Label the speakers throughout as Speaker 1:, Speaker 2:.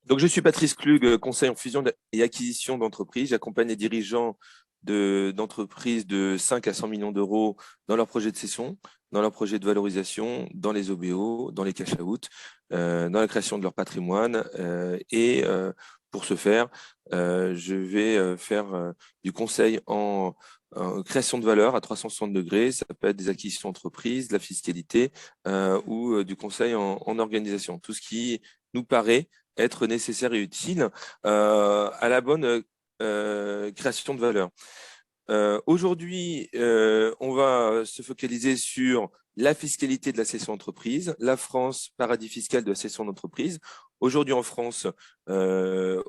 Speaker 1: Donc, je suis Patrice Klug, conseil en fusion et acquisition d'entreprises. J'accompagne les dirigeants d'entreprises de 5 à 100 millions d'euros dans leurs projets de cession, dans leurs projets de valorisation, dans les OBO, dans les cash out, dans la création de leur patrimoine. Pour ce faire, je vais faire du conseil en création de valeur à 360 degrés. Ça peut être des acquisitions d'entreprises, de la fiscalité ou du conseil en organisation. Tout ce qui nous paraît être nécessaire et utile à la bonne création de valeur. Aujourd'hui, on va se focaliser sur la fiscalité de la cession d'entreprise, la France, paradis fiscal de la cession d'entreprise. Aujourd'hui, en France, on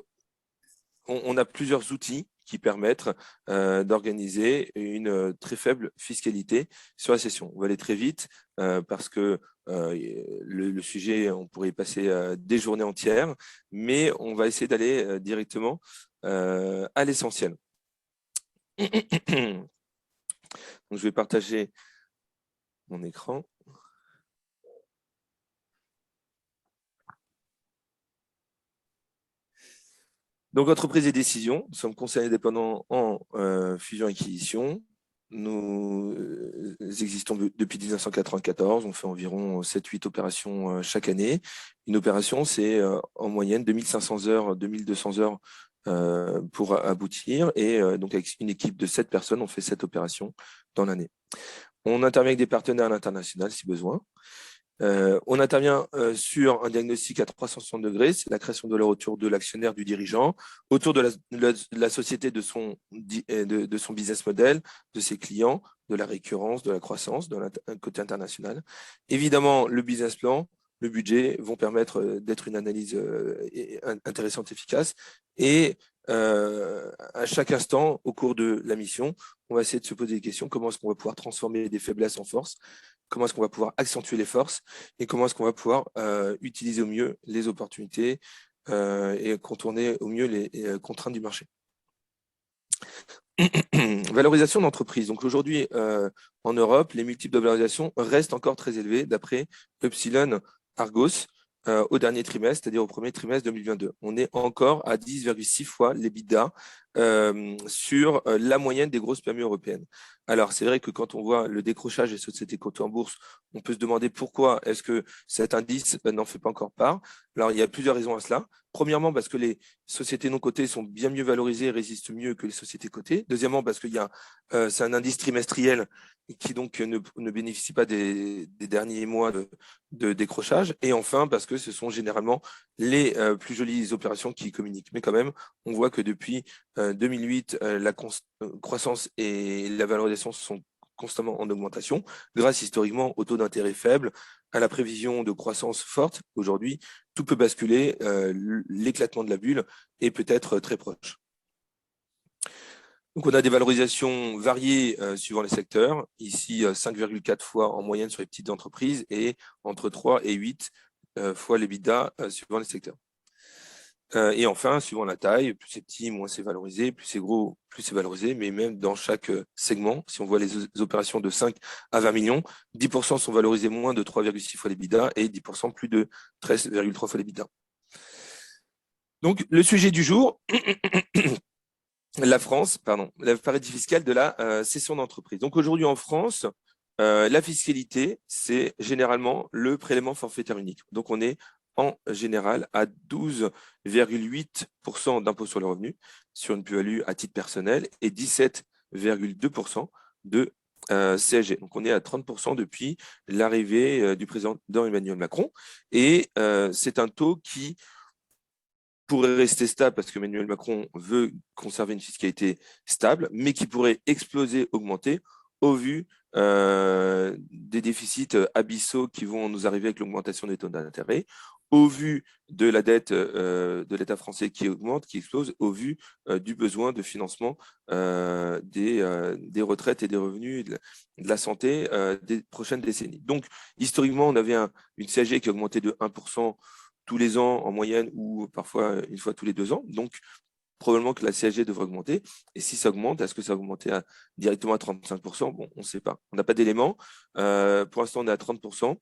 Speaker 1: a plusieurs outils qui permettent d'organiser une très faible fiscalité sur la cession. On va aller très vite parce que le sujet, on pourrait y passer des journées entières, mais on va essayer d'aller directement à l'essentiel. Donc, je vais partager mon écran. Donc, entreprise et décision, nous sommes conseillers indépendants en fusion-acquisition. Nous existons depuis 1994, on fait environ 7-8 opérations chaque année. Une opération, c'est en moyenne 2500 heures, 2200 heures pour aboutir. Et donc, avec une équipe de 7 personnes, on fait 7 opérations dans l'année. On intervient avec des partenaires à l'international si besoin. On intervient sur un diagnostic à 360 degrés, c'est la création de valeur autour de l'actionnaire, du dirigeant, autour de la société, de son business model, de ses clients, de la récurrence, de la croissance, de côté international. Évidemment, le business plan, le budget vont permettre d'être une analyse intéressante, efficace. Et à chaque instant, au cours de la mission, on va essayer de se poser des questions. Comment est-ce qu'on va pouvoir transformer des faiblesses en force? Comment est-ce qu'on va pouvoir accentuer les forces et comment est-ce qu'on va pouvoir utiliser au mieux les opportunités et contourner au mieux les contraintes du marché. Valorisation d'entreprise. Donc aujourd'hui, en Europe, les multiples de valorisation restent encore très élevés d'après Epsilon Argos au dernier trimestre, c'est-à-dire au premier trimestre 2022. On est encore à 10,6 fois l'EBITDA sur la moyenne des grosses PME européennes. Alors, c'est vrai que quand on voit le décrochage des sociétés cotées en bourse, on peut se demander pourquoi est-ce que cet indice n'en fait pas encore part. Alors, il y a plusieurs raisons à cela. Premièrement, parce que les sociétés non cotées sont bien mieux valorisées et résistent mieux que les sociétés cotées. Deuxièmement, parce qu'il y a c'est un indice trimestriel qui donc ne bénéficie pas des derniers mois de décrochage. Et enfin, parce que ce sont généralement les plus jolies opérations qui communiquent. Mais quand même, on voit que depuis 2008, la croissance et la valorisation sont constamment en augmentation, grâce historiquement au taux d'intérêt faible, à la prévision de croissance forte. Aujourd'hui, tout peut basculer, l'éclatement de la bulle est peut-être très proche. Donc, on a des valorisations variées suivant les secteurs. Ici, 5,4 fois en moyenne sur les petites entreprises et entre 3 et 8 fois l'EBITDA suivant les secteurs. Et enfin, suivant la taille, plus c'est petit, moins c'est valorisé, plus c'est gros, plus c'est valorisé, mais même dans chaque segment, si on voit les opérations de 5 à 20 millions, 10% sont valorisés moins de 3,6 fois l'EBITDA et 10% plus de 13,3 fois l'EBITDA. Donc, le sujet du jour, la France, pardon, la paradis fiscal de la cession d'entreprise. Donc, aujourd'hui en France, la fiscalité, c'est généralement le prélèvement forfaitaire unique. Donc, on est en général à 12,8% d'impôt sur le revenu sur une plus-value à titre personnel et 17,2% de CSG. Donc, on est à 30% depuis l'arrivée du président Emmanuel Macron. Et c'est un taux qui pourrait rester stable parce que Emmanuel Macron veut conserver une fiscalité stable, mais qui pourrait exploser, augmenter au vu des déficits abyssaux qui vont nous arriver avec l'augmentation des taux d'intérêt, au vu de la dette de l'État français qui augmente, qui explose, au vu du besoin de financement des retraites et des revenus de la santé des prochaines décennies. Donc, historiquement, on avait une CSG qui augmentait de 1% tous les ans en moyenne ou parfois une fois tous les 2 ans. Donc, probablement que la CSG devrait augmenter. Et si ça augmente, est-ce que ça va augmenter directement à 35%? Bon, on ne sait pas. On n'a pas d'éléments. Pour l'instant, on est à 30%.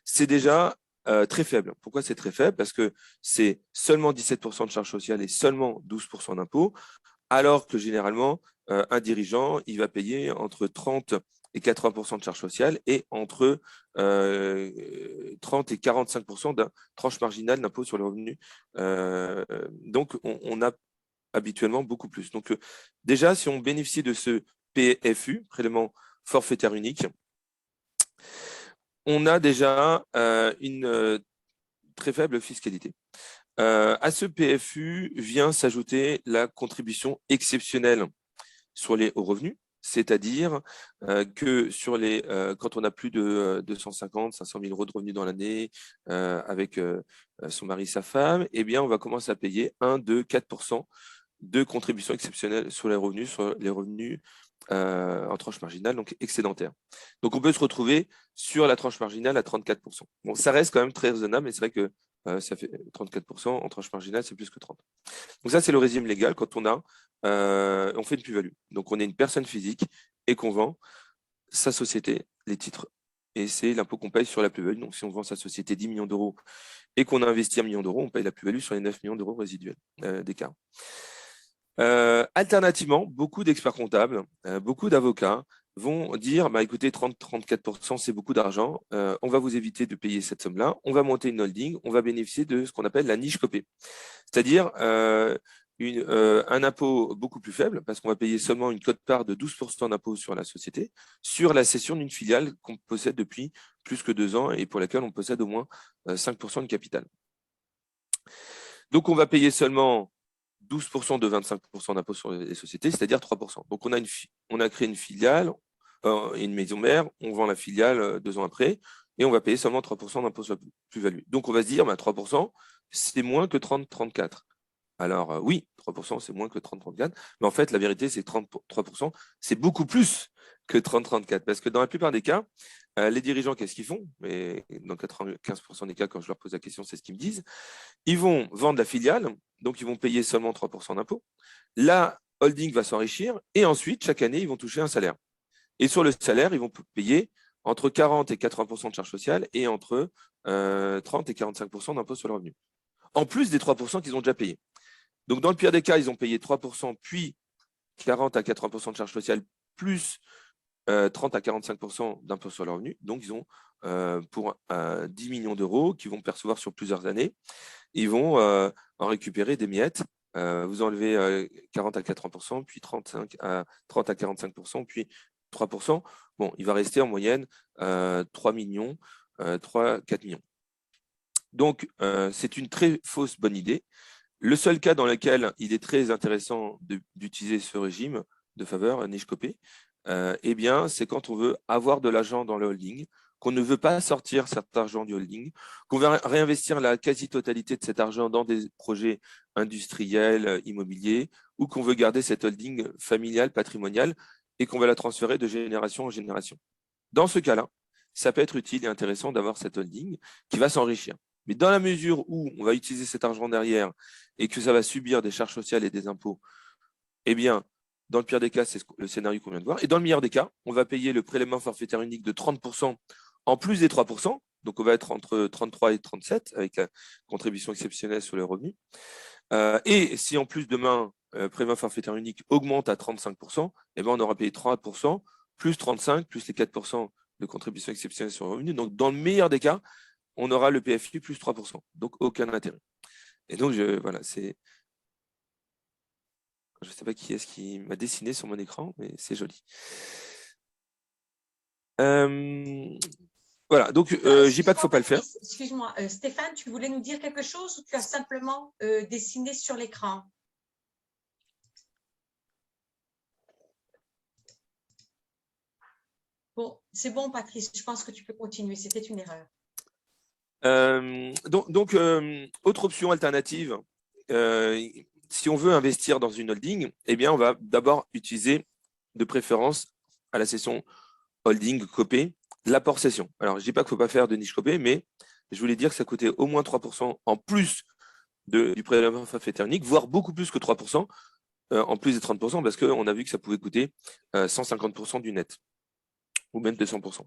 Speaker 1: C'est déjà très faible. Pourquoi c'est très faible? Parce que c'est seulement 17% de charges sociales et seulement 12% d'impôts, alors que généralement, un dirigeant, il va payer entre 30 et 80% de charges sociales et entre 30 et 45% d'un tranche marginale d'impôt sur le revenu. Donc, on a habituellement beaucoup plus. Donc, déjà, si on bénéficie de ce PFU, prélèvement forfaitaire unique, on a déjà une très faible fiscalité. À ce PFU vient s'ajouter la contribution exceptionnelle sur les hauts revenus, c'est-à-dire que quand on a plus de 250, 500 000 euros de revenus dans l'année avec son mari, sa femme, eh bien, on va commencer à payer 1, 2, 4% de contribution exceptionnelle sur les revenus en tranche marginale, donc excédentaire. Donc, on peut se retrouver sur la tranche marginale à 34%. Bon, ça reste quand même très raisonnable, mais c'est vrai que ça fait 34% en tranche marginale, c'est plus que 30. Donc ça, c'est le régime légal quand on fait une plus-value. Donc, on est une personne physique et qu'on vend sa société, les titres. Et c'est l'impôt qu'on paye sur la plus-value. Donc, si on vend sa société 10 millions d'euros et qu'on a investi 1 million d'euros, on paye la plus-value sur les 9 millions d'euros résiduels d'écart. Alternativement, beaucoup d'experts comptables, beaucoup d'avocats vont dire écoutez, 30-34%, c'est beaucoup d'argent, on va vous éviter de payer cette somme-là, on va monter une holding, on va bénéficier de ce qu'on appelle la niche copée, c'est-à-dire un impôt beaucoup plus faible, parce qu'on va payer seulement une quote-part de 12% d'impôt sur la société, sur la cession d'une filiale qu'on possède depuis plus que 2 ans et pour laquelle on possède au moins 5% de capital. Donc, on va payer seulement 12% de 25% d'impôt sur les sociétés, c'est-à-dire 3%. Donc, on a créé une filiale, une maison mère, on vend la filiale 2 ans après, et on va payer seulement 3% d'impôt sur la plus-value. Donc, on va se dire, 3%, c'est moins que 30-34. Alors, oui, 3%, c'est moins que 30-34, mais en fait, la vérité, c'est que 33%, c'est beaucoup plus que 30-34, parce que dans la plupart des cas, les dirigeants, qu'est-ce qu'ils font? Mais dans 95% des cas, quand je leur pose la question, c'est ce qu'ils me disent. Ils vont vendre la filiale, donc ils vont payer seulement 3% d'impôt. La holding va s'enrichir et ensuite, chaque année, ils vont toucher un salaire. Et sur le salaire, ils vont payer entre 40 et 80% de charges sociales et entre 30 et 45% d'impôt sur le revenu. En plus des 3% qu'ils ont déjà payés. Donc, dans le pire des cas, ils ont payé 3%, puis 40 à 80% de charges sociales, plus 30 à 45% d'impôt sur le revenu. Donc, ils ont pour 10 millions d'euros qu'ils vont percevoir sur plusieurs années. Ils vont en récupérer des miettes. Vous enlevez 40 à 80%, puis 30 à 45%, puis 3%. Bon, il va rester en moyenne 3 millions, 3-4 millions. Donc, c'est une très fausse bonne idée. Le seul cas dans lequel il est très intéressant d'utiliser ce régime de faveur, niche copée, eh bien, c'est quand on veut avoir de l'argent dans le holding, qu'on ne veut pas sortir cet argent du holding, qu'on va réinvestir la quasi-totalité de cet argent dans des projets industriels, immobiliers, ou qu'on veut garder cette holding familiale, patrimoniale, et qu'on va la transférer de génération en génération. Dans ce cas-là, ça peut être utile et intéressant d'avoir cette holding qui va s'enrichir. Mais dans la mesure où on va utiliser cet argent derrière et que ça va subir des charges sociales et des impôts, eh bien, dans le pire des cas, c'est le scénario qu'on vient de voir. Et dans le meilleur des cas, on va payer le prélèvement forfaitaire unique de 30% en plus des 3%. Donc, on va être entre 33 et 37 avec la contribution exceptionnelle sur les revenus. Et si en plus demain, le prélèvement forfaitaire unique augmente à 35%, eh bien, on aura payé 30%, plus 35, plus les 4% de contribution exceptionnelle sur les revenus. Donc, dans le meilleur des cas, on aura le PFU plus 3%. Donc, aucun intérêt. Et donc, voilà, c'est... Je ne sais pas qui est-ce qui m'a dessiné sur mon écran, mais c'est joli. Voilà, donc je dis pas qu'il ne faut pas le faire.
Speaker 2: Excuse-moi, Stéphane, tu voulais nous dire quelque chose ou tu as simplement dessiné sur l'écran? Bon, c'est bon, Patrice, je pense que tu peux continuer, c'était une erreur.
Speaker 1: Donc, autre option alternative, si on veut investir dans une holding, eh bien, on va d'abord utiliser de préférence à la session holding copé l'apport cession. Alors, je ne dis pas qu'il ne faut pas faire de niche copé, mais je voulais dire que ça coûtait au moins 3% en plus du prélèvement forfaitaire unique, voire beaucoup plus que 3%, en plus des 30%, parce qu'on a vu que ça pouvait coûter 150% du net, ou même 200%.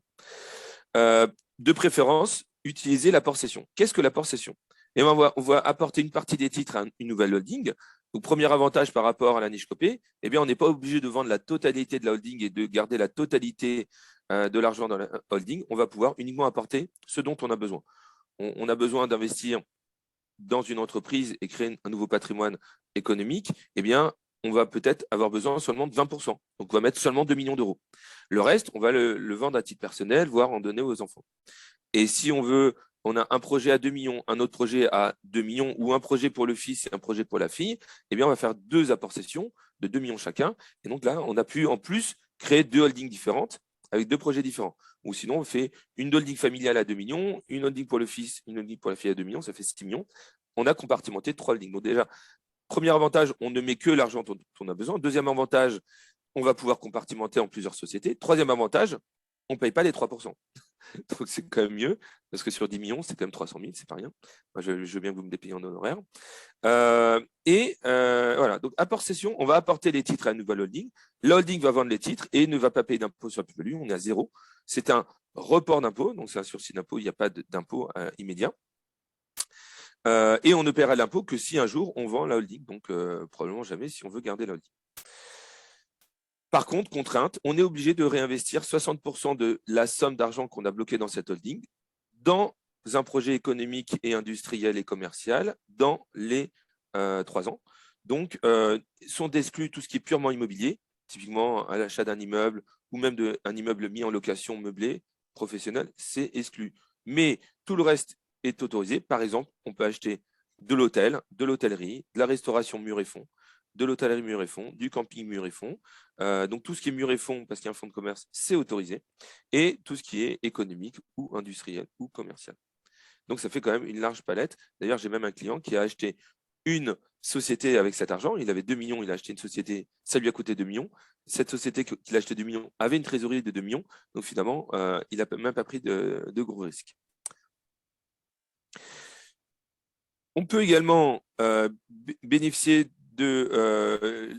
Speaker 1: De préférence, utiliser l'apport cession. Qu'est-ce que l'apport cession? Et on va apporter une partie des titres à une nouvelle holding. Donc, premier avantage par rapport à la niche copée, eh bien, on n'est pas obligé de vendre la totalité de la holding et de garder la totalité de l'argent dans la holding. On va pouvoir uniquement apporter ce dont on a besoin. On a besoin d'investir dans une entreprise et créer un nouveau patrimoine économique, eh bien, on va peut-être avoir besoin seulement de 20%. Donc, on va mettre seulement 2 millions d'euros. Le reste, on va le vendre à titre personnel, voire en donner aux enfants. Et si on a un projet à 2 millions, un autre projet à 2 millions, ou un projet pour le fils et un projet pour la fille, eh bien, on va faire 2 apports cession de 2 millions chacun. Et donc là, on a pu en plus créer 2 holdings différentes avec 2 projets différents. Ou sinon, on fait une holding familiale à 2 millions, une holding pour le fils, une holding pour la fille à 2 millions, ça fait 6 millions. On a compartimenté 3 holdings. Donc déjà, premier avantage, on ne met que l'argent dont on a besoin. Deuxième avantage, on va pouvoir compartimenter en plusieurs sociétés. Troisième avantage, on ne paye pas les 3%. Donc, c'est quand même mieux, parce que sur 10 millions, c'est quand même 300 000, c'est pas rien. Moi, je veux bien que vous me dépayiez en honoraire. Voilà, donc apport cession, on va apporter les titres à une nouvelle holding. La holding va vendre les titres et ne va pas payer d'impôt sur la plus-value, on est à 0. C'est un report d'impôt, donc c'est un sursis d'impôt, il n'y a pas d'impôt immédiat. Et on ne paiera l'impôt que si un jour on vend la holding, donc probablement jamais si on veut garder la holding. Par contre, contrainte, on est obligé de réinvestir 60% de la somme d'argent qu'on a bloquée dans cette holding dans un projet économique et industriel et commercial dans les 3 ans. Donc, sont exclus tout ce qui est purement immobilier, typiquement à l'achat d'un immeuble ou même d'un immeuble mis en location meublé professionnel, c'est exclu. Mais tout le reste est autorisé. Par exemple, on peut acheter de l'hôtel, de l'hôtellerie, de la restauration mur et fond, de l'hôtellerie mur et fond, du camping mur et fond. Donc, tout ce qui est mur et fond, parce qu'il y a un fonds de commerce, c'est autorisé. Et tout ce qui est économique ou industriel ou commercial. Donc, ça fait quand même une large palette. D'ailleurs, j'ai même un client qui a acheté une société avec cet argent. Il avait 2 millions, il a acheté une société, ça lui a coûté 2 millions. Cette société qu'il a acheté 2 millions avait une trésorerie de 2 millions. Donc, finalement, il n'a même pas pris de gros risques. On peut également bénéficier de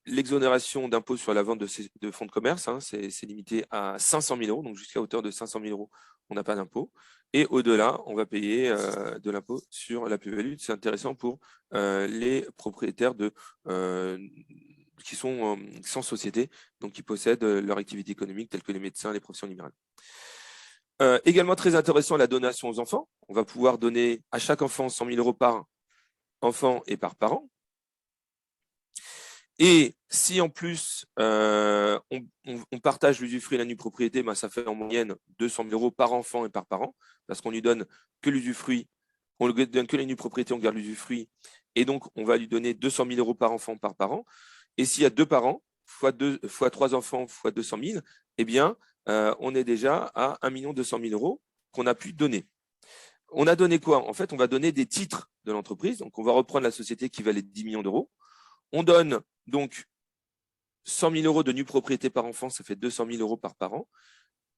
Speaker 1: l'exonération d'impôt sur la vente de fonds de commerce. Hein, c'est limité à 500 000 euros, donc jusqu'à hauteur de 500 000 euros, on n'a pas d'impôt. Et au-delà, on va payer de l'impôt sur la plus-value. C'est intéressant pour les propriétaires qui sont sans société, donc qui possèdent leur activité économique, telle que les médecins, les professions libérales. Également très intéressant, la donation aux enfants. On va pouvoir donner à chaque enfant 100 000 euros par enfant et par parent. Et si en plus on partage l'usufruit et la nue propriété, ben, ça fait en moyenne 200 000 euros par enfant et par parent, parce qu'on lui donne que l'usufruit, on lui donne que les nues propriétés, on garde l'usufruit, et donc on va lui donner 200 000 euros par enfant par parent. Et s'il y a 2 parents, fois 3 enfants, fois 200 000, eh bien, on est déjà à 1 200 000 euros qu'on a pu donner. On a donné quoi? En fait, on va donner des titres de l'entreprise. Donc, on va reprendre la société qui valait 10 millions d'euros. On donne donc 100 000 euros de nue propriété par enfant, ça fait 200 000 euros par parent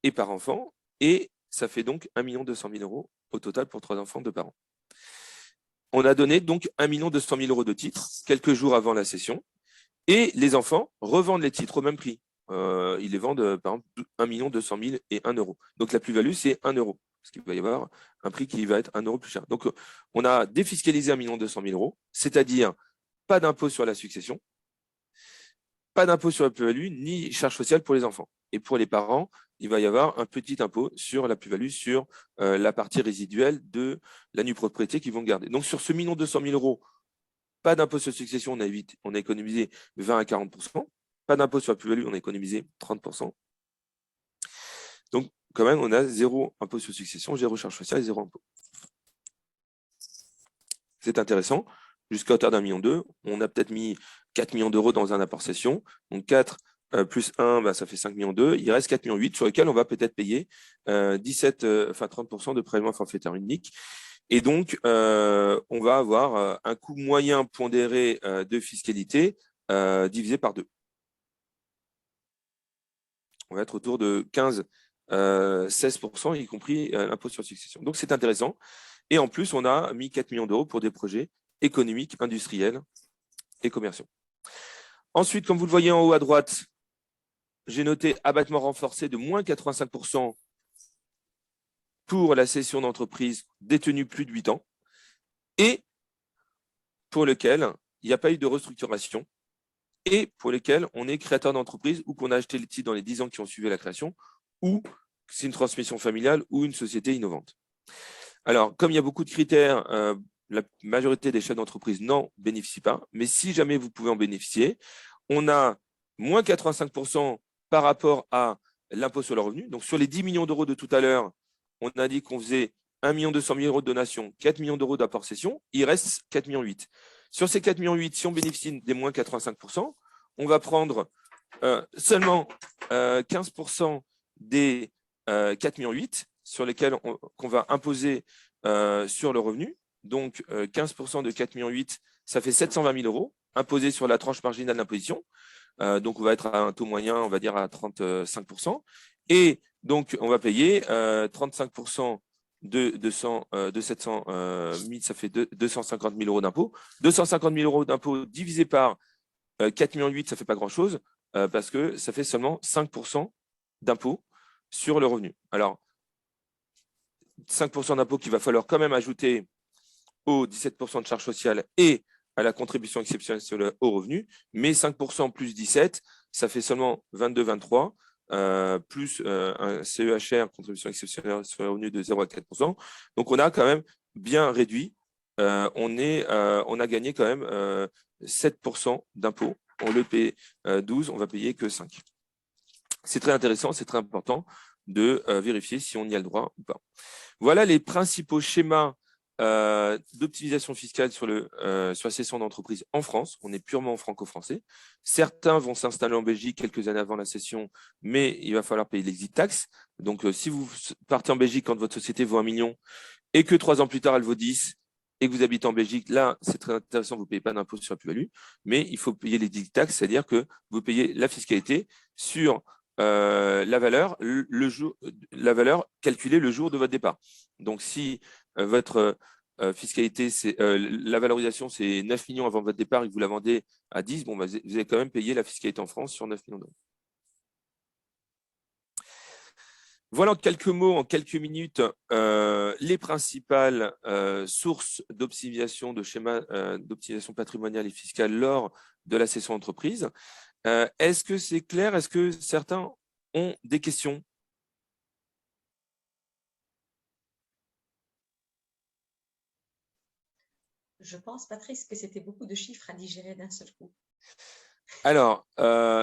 Speaker 1: et par enfant. Et ça fait donc 1 200 000 euros au total pour 3 enfants, 2 parents. On a donné donc 1 200 000 euros de titres quelques jours avant la cession. Et les enfants revendent les titres au même prix. Ils les vendent, par exemple, 1 200 000 et 1 euro. Donc, la plus-value, c'est 1 euro. Parce qu'il va y avoir un prix qui va être 1 euro plus cher. Donc, on a défiscalisé 1 200 000 euros, c'est-à-dire pas d'impôt sur la succession, pas d'impôt sur la plus-value, ni charge sociale pour les enfants. Et pour les parents, il va y avoir un petit impôt sur la plus-value sur la partie résiduelle de la nue propriété qu'ils vont garder. Donc, sur ce 1 200 000 euros, pas d'impôt sur la succession, on a économisé 20 à 40%. Pas d'impôt sur la plus-value, on a économisé 30%. Donc, quand même, on a 0 impôt sur succession, 0 charge sociale et 0 impôt. C'est intéressant. Jusqu'à hauteur d'1,2 million, on a peut-être mis 4 millions d'euros dans un apport cession. Donc, 4 plus 1, bah, ça fait 5,2 millions. Il reste 4,8 millions sur lesquels on va peut-être payer 30% de prélèvement forfaitaire unique. Et donc, on va avoir un coût moyen pondéré de fiscalité divisé par 2. On va être autour de 15-16%, y compris l'impôt sur succession. Donc, c'est intéressant. Et en plus, on a mis 4 millions d'euros pour des projets économiques, industriels et commerciaux. Ensuite, comme vous le voyez en haut à droite, j'ai noté abattement renforcé de moins 85% pour la cession d'entreprise détenue plus de 8 ans et pour lequel il n'y a pas eu de restructuration et pour lesquels on est créateur d'entreprise ou qu'on a acheté les titres dans les 10 ans qui ont suivi la création ou c'est une transmission familiale ou une société innovante. Alors, comme il y a beaucoup de critères, la majorité des chefs d'entreprise n'en bénéficient pas, mais si jamais vous pouvez en bénéficier, on a moins 85% par rapport à l'impôt sur le revenu. Donc, sur les 10 millions d'euros de tout à l'heure, on a dit qu'on faisait 1 200 000 euros de donation, 4 millions d'euros d'apport cession, il reste 4,8 millions. Sur ces 4,8 millions, si on bénéficie des moins 85%, on va prendre seulement 15% des 4,8 millions sur lesquels qu'on va imposer sur le revenu. Donc, 15% de 4,8 millions, ça fait 720 000 euros imposés sur la tranche marginale d'imposition. Donc, on va être à un taux moyen, on va dire à 35%. Et donc, on va payer 35% de 700 000, ça fait 250 000 euros d'impôt. 250 000 euros d'impôt divisé par 4,8 millions, ça ne fait pas grand-chose parce que ça fait seulement 5% d'impôt sur le revenu. Alors, 5% d'impôt qu'il va falloir quand même ajouter aux 17% de charges sociales et à la contribution exceptionnelle sur le haut revenu, mais 5% plus 17, ça fait seulement 22-23, plus un CEHR, contribution exceptionnelle sur le revenu de 0 à 4%. Donc, on a quand même bien réduit. On a gagné quand même 7% d'impôt. On le paye 12, on va payer que 5. C'est très intéressant, c'est très important de vérifier si on y a le droit ou pas. Voilà les principaux schémas d'optimisation fiscale sur la cession d'entreprise en France. On est purement franco-français. Certains vont s'installer en Belgique quelques années avant la cession, mais il va falloir payer l'exit tax. Donc, si vous partez en Belgique quand votre société vaut 1 million et que 3 ans plus tard, elle vaut 10 et que vous habitez en Belgique, là, c'est très intéressant, vous ne payez pas d'impôt sur la plus-value, mais il faut payer l'exit tax, c'est-à-dire que vous payez la fiscalité sur la valeur calculée le jour de votre départ. Donc, si votre fiscalité, la valorisation, c'est 9 millions avant votre départ et que vous la vendez à 10, bon, bah, vous allez quand même payer la fiscalité en France sur 9 millions d'euros. Voilà en quelques mots, en quelques minutes, les principales sources d'optimisation de schémas d'optimisation patrimoniale et fiscale lors de la cession d'entreprise. Est-ce que c'est clair? Est-ce que certains ont des questions?
Speaker 2: Je pense, Patrice, que c'était beaucoup de chiffres à digérer d'un seul coup.
Speaker 1: Alors,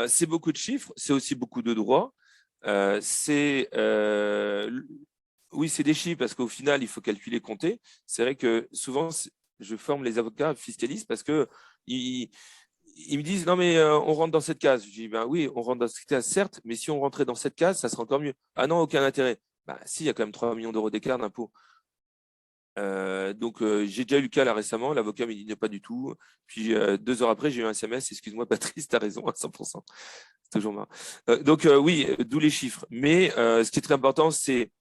Speaker 1: c'est beaucoup de chiffres, c'est aussi beaucoup de droits. Oui, c'est des chiffres parce qu'au final, il faut calculer, compter. C'est vrai que souvent, je forme les avocats fiscalistes parce qu'ils me disent non, mais on rentre dans cette case. Je dis ben oui, on rentre dans cette case, certes, mais si on rentrait dans cette case, ça serait encore mieux. Ah non, aucun intérêt. Ben, si, il y a quand même 3 millions d'euros d'écart d'impôt. Donc, j'ai déjà eu le cas là récemment. L'avocat me dit pas du tout. Puis 2 heures après, j'ai eu un SMS. Excuse-moi, Patrice, tu as raison à 100%. C'est toujours marrant. Donc, oui, d'où les chiffres. Mais ce qui est très important, c'est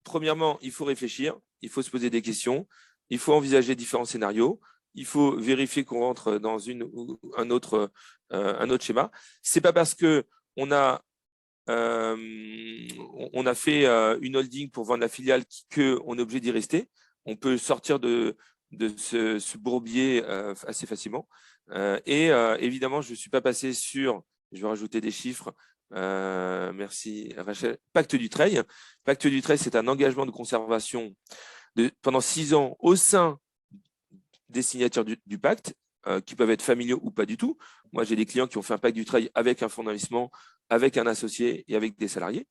Speaker 1: premièrement, il faut réfléchir, il faut se poser des questions, il faut envisager différents scénarios, il faut vérifier qu'on rentre dans un autre schéma. C'est pas parce que on a fait une holding pour vendre la filiale qu'on est obligé d'y rester. On peut sortir de ce bourbier assez facilement. Et évidemment, je ne suis pas passé sur, je vais rajouter des chiffres, merci Rachel, Pacte Dutreil. Pacte Dutreil, c'est un engagement de conservation pendant 6 ans au sein des signatures du pacte, qui peuvent être familiaux ou pas du tout. Moi, j'ai des clients qui ont fait un pacte Dutreil avec un fonds d'investissement, avec un associé et avec des salariés.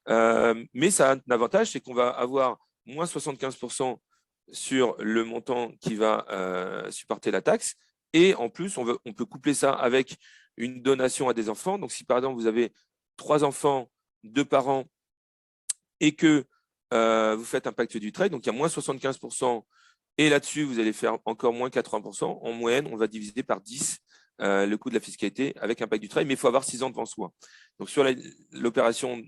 Speaker 1: Mais ça a un avantage, c'est qu'on va avoir moins 75% sur le montant qui va supporter la taxe. Et en plus, on peut coupler ça avec une donation à des enfants. Donc, si par exemple, vous avez 3 enfants, 2 parents, et que vous faites un pacte Dutreil, donc il y a moins 75%, et là-dessus, vous allez faire encore moins 80%. En moyenne, on va diviser par 10 le coût de la fiscalité avec un pacte Dutreil, mais il faut avoir 6 ans devant soi. Donc, sur l'opération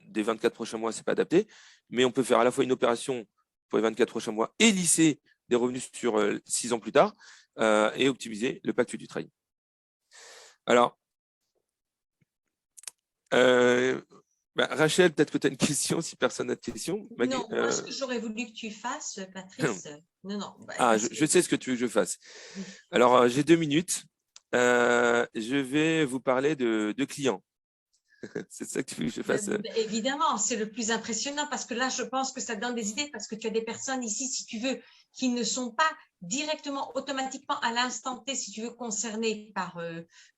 Speaker 1: des 24 prochains mois, ce n'est pas adapté, mais on peut faire à la fois une opération pour les 24 prochains mois et lisser des revenus sur 6 ans plus tard et optimiser le pacte Dutreil. Alors, Rachel, peut-être que tu as une question, si personne n'a de question.
Speaker 2: Non, moi, ce que j'aurais voulu que tu fasses, Patrice, non,
Speaker 1: je sais ce que tu veux que je fasse.
Speaker 2: Oui.
Speaker 1: Alors, j'ai 2 minutes. Je vais vous parler de clients. C'est ça que tu veux que je fasse?
Speaker 2: Évidemment, c'est le plus impressionnant parce que là, je pense que ça donne des idées parce que tu as des personnes ici, si tu veux, qui ne sont pas directement, automatiquement, à l'instant T, si tu veux, concernées par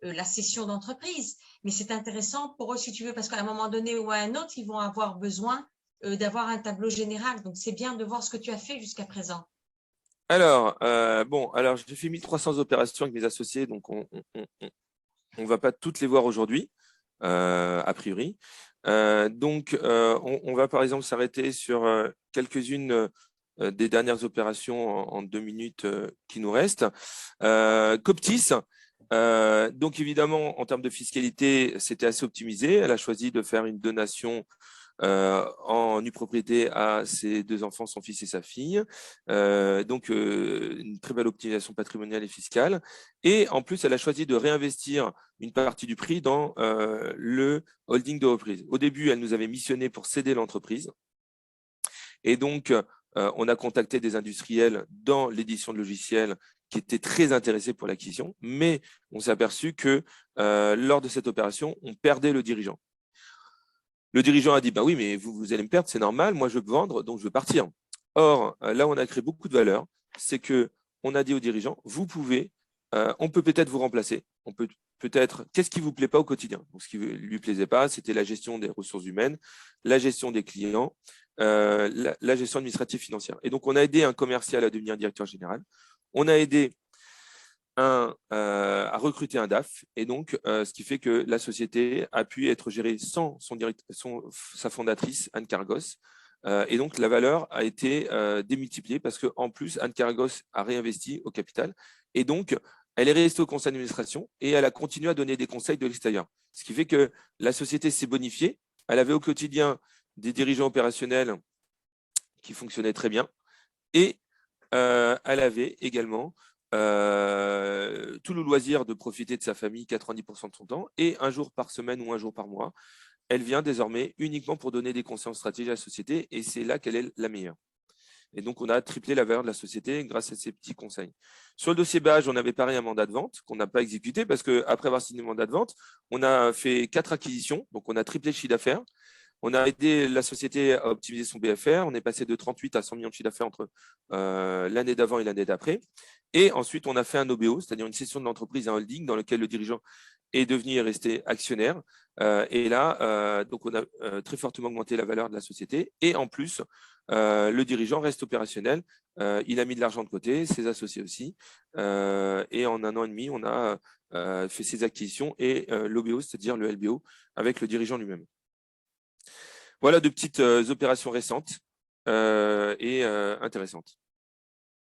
Speaker 2: la cession d'entreprise. Mais c'est intéressant pour eux, si tu veux, parce qu'à un moment donné ou à un autre, ils vont avoir besoin d'avoir un tableau général. Donc, c'est bien de voir ce que tu as fait jusqu'à présent.
Speaker 1: Alors, alors j'ai fait 1300 opérations avec mes associés, donc on ne va pas toutes les voir aujourd'hui, a priori. Donc, on va par exemple s'arrêter sur quelques-unes des dernières opérations en 2 minutes qui nous restent. Coptis, donc évidemment, en termes de fiscalité, c'était assez optimisé. Elle a choisi de faire une donation en nue propriété à ses 2 enfants, son fils et sa fille. Donc, une très belle optimisation patrimoniale et fiscale. Et en plus, elle a choisi de réinvestir une partie du prix dans le holding de reprise. Au début, elle nous avait missionné pour céder l'entreprise. Et donc, on a contacté des industriels dans l'édition de logiciels qui étaient très intéressés pour l'acquisition, mais on s'est aperçu que lors de cette opération, on perdait le dirigeant. Le dirigeant a dit, bah oui, mais vous allez me perdre, c'est normal, moi je veux vendre, donc je veux partir. Or, là, on a créé beaucoup de valeur, c'est qu'on a dit aux dirigeants, vous pouvez, on peut peut-être vous remplacer, on peut peut-être, qu'est-ce qui ne vous plaît pas au quotidien? Donc, ce qui ne lui plaisait pas, c'était la gestion des ressources humaines, la gestion des clients, la gestion administrative financière. Et donc, on a aidé un commercial à devenir directeur général, on a aidé à recruter un DAF, et donc ce qui fait que la société a pu être gérée sans sa fondatrice, Anne Cargos, et donc la valeur a été démultipliée parce qu'en plus, Anne Cargos a réinvesti au capital, et donc elle est restée au conseil d'administration et elle a continué à donner des conseils de l'extérieur. Ce qui fait que la société s'est bonifiée, elle avait au quotidien des dirigeants opérationnels qui fonctionnaient très bien, et elle avait également tout le loisir de profiter de sa famille 90% de son temps, et un jour par semaine ou un jour par mois, elle vient désormais uniquement pour donner des conseils en stratégie à la société, et c'est là qu'elle est la meilleure. Et donc, on a triplé la valeur de la société grâce à ces petits conseils. Sur le dossier Bage, on avait pareil un mandat de vente qu'on n'a pas exécuté parce qu'après avoir signé le mandat de vente, on a fait 4 acquisitions, donc on a triplé le chiffre d'affaires. On a aidé la société à optimiser son BFR. On est passé de 38 à 100 millions de chiffre d'affaires entre l'année d'avant et l'année d'après. Et ensuite, on a fait un OBO, c'est-à-dire une cession de l'entreprise à un holding dans lequel le dirigeant est devenu et resté actionnaire. Et là, donc on a très fortement augmenté la valeur de la société. Et en plus, le dirigeant reste opérationnel. Il a mis de l'argent de côté, ses associés aussi. Et en 1 an et demi, on a fait ses acquisitions et l'OBO, c'est-à-dire le LBO, avec le dirigeant lui-même. Voilà de petites opérations récentes et intéressantes.